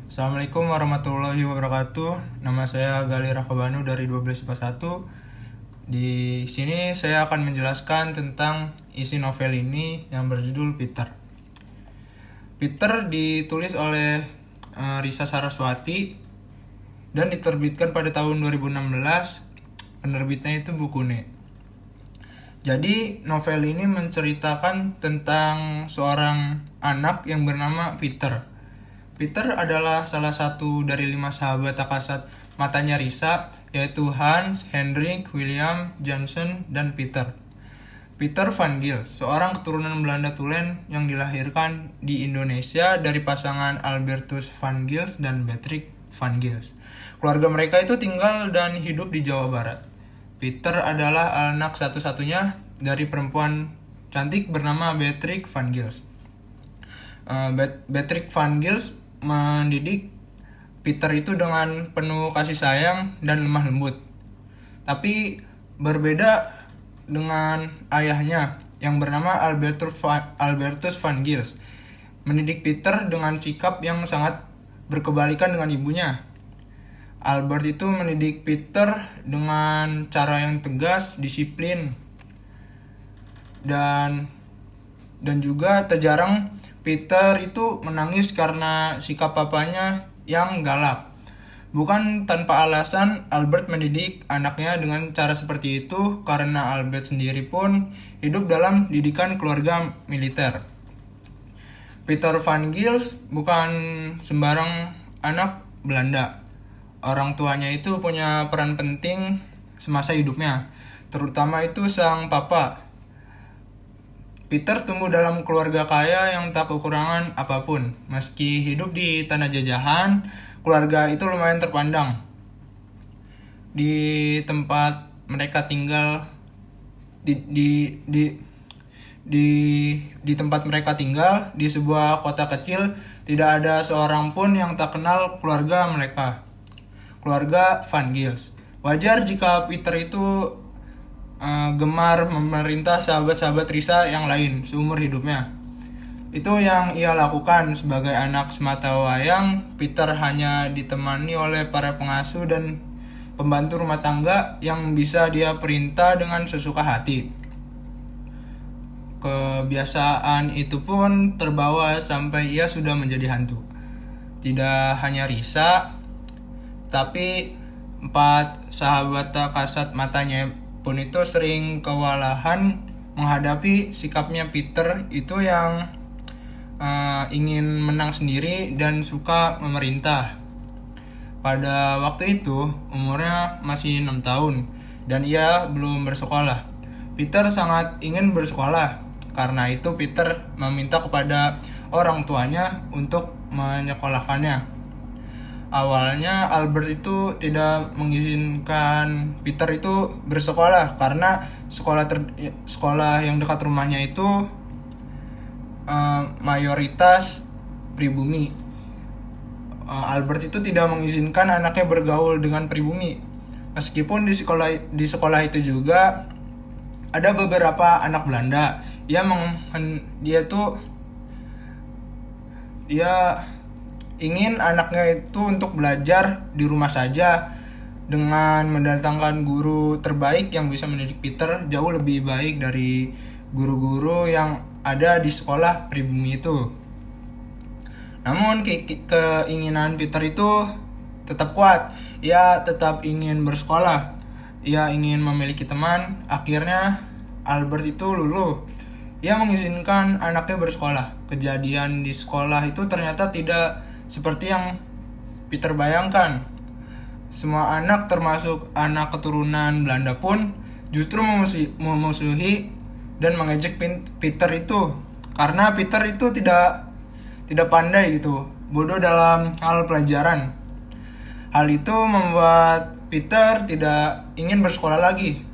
Assalamualaikum warahmatullahi wabarakatuh. Nama saya Gali Rakabanu dari 12 IPA 1. Di sini saya akan menjelaskan tentang isi novel ini yang berjudul Peter. Peter ditulis oleh Risa Saraswati dan diterbitkan pada tahun 2016. Penerbitnya itu Bukune. Jadi novel ini menceritakan tentang seorang anak yang bernama Peter. Peter adalah salah satu dari 5 sahabat tak kasat matanya Risa, yaitu Hans, Hendrik, William, Johnson, dan Peter. Peter van Gils, seorang keturunan Belanda Tulen yang dilahirkan di Indonesia dari pasangan Albertus van Gils dan Beatrix van Gils. Keluarga mereka itu tinggal dan hidup di Jawa Barat. Peter adalah anak satu-satunya dari perempuan cantik bernama Beatrix van Gils. Beatrix van Gils mendidik Peter itu dengan penuh kasih sayang dan lemah lembut. Tapi berbeda dengan ayahnya yang bernama Albertus van Gils. Mendidik Peter dengan sikap yang sangat berkebalikan dengan ibunya. Albert itu mendidik Peter dengan cara yang tegas, disiplin, dan juga terjarang Peter itu menangis karena sikap papanya yang galak. Bukan tanpa alasan Albert mendidik anaknya dengan cara seperti itu karena Albert sendiri pun hidup dalam didikan keluarga militer. Peter van Gils bukan sembarang anak Belanda. Orang tuanya itu punya peran penting semasa hidupnya, terutama itu sang papa. Peter tumbuh dalam keluarga kaya yang tak kekurangan apapun. Meski hidup di tanah jajahan, keluarga itu lumayan terpandang. Di tempat mereka tinggal di tempat mereka tinggal di sebuah kota kecil, tidak ada seorang pun yang tak kenal keluarga mereka. Keluarga van Gils. Wajar jika Peter itu gemar memerintah sahabat-sahabat Risa yang lain seumur hidupnya. Itu yang ia lakukan sebagai anak sematawayang. Peter hanya ditemani oleh para pengasuh dan pembantu rumah tangga yang bisa dia perintah dengan sesuka hati. Kebiasaan itu pun terbawa sampai ia sudah menjadi hantu. Tidak hanya Risa, tapi 4 sahabat tak kasat matanya pun itu sering kewalahan menghadapi sikapnya Peter itu yang ingin menang sendiri dan suka memerintah. Pada waktu itu umurnya masih 6 tahun dan ia belum bersekolah. Peter sangat ingin bersekolah. Karena itu Peter meminta kepada orang tuanya untuk menyekolahkannya. Awalnya Albert itu tidak mengizinkan Peter itu bersekolah karena sekolah yang dekat rumahnya itu mayoritas pribumi. Albert itu tidak mengizinkan anaknya bergaul dengan pribumi. Meskipun di sekolah itu juga ada beberapa anak Belanda dia ingin anaknya itu untuk belajar di rumah saja dengan mendatangkan guru terbaik yang bisa mendidik Peter jauh lebih baik dari guru-guru yang ada di sekolah pribumi itu. Namun keinginan Peter itu tetap kuat. Ia tetap ingin bersekolah. Ia ingin memiliki teman. Akhirnya Albert itu luluh. Ia mengizinkan anaknya bersekolah. Kejadian di sekolah itu ternyata tidak seperti yang Peter bayangkan. Semua anak termasuk anak keturunan Belanda pun justru memusuhi dan mengejek Peter itu karena Peter itu tidak pandai gitu, bodoh dalam hal pelajaran. Hal itu membuat Peter tidak ingin bersekolah lagi.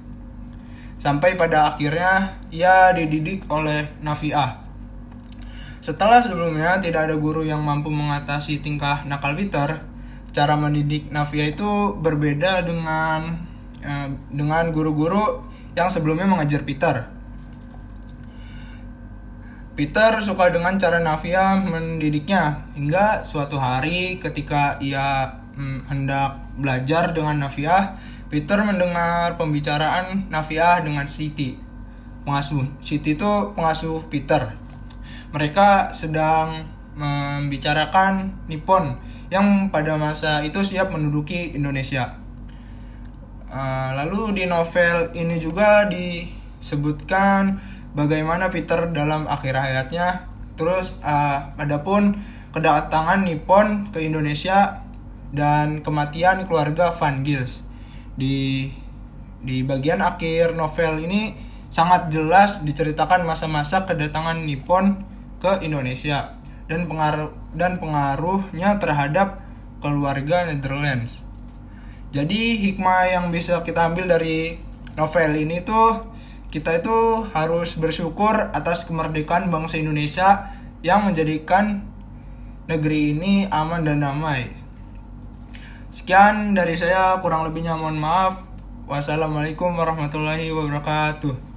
Sampai pada akhirnya ia dididik oleh Navia. Setelah sebelumnya tidak ada guru yang mampu mengatasi tingkah nakal Peter, cara mendidik Navia itu berbeda dengan guru-guru yang sebelumnya mengajar Peter. Peter suka dengan cara Navia mendidiknya, hingga suatu hari ketika ia hendak belajar dengan Navia, Peter mendengar pembicaraan Navia dengan Siti, pengasuh. Siti itu pengasuh Peter. Mereka sedang membicarakan Nippon yang pada masa itu siap menduduki Indonesia. Lalu di novel ini juga disebutkan bagaimana Peter dalam akhir hayatnya. Terus adapun kedatangan Nippon ke Indonesia dan kematian keluarga Van Gils. Di bagian akhir novel ini sangat jelas diceritakan masa-masa kedatangan Nippon ke Indonesia dan pengaruhnya terhadap keluarga Netherlands. Jadi hikmah yang bisa kita ambil dari novel ini tuh, kita itu harus bersyukur atas kemerdekaan bangsa Indonesia yang menjadikan negeri ini aman dan damai. Sekian dari saya, kurang lebihnya mohon maaf. Wassalamualaikum warahmatullahi wabarakatuh.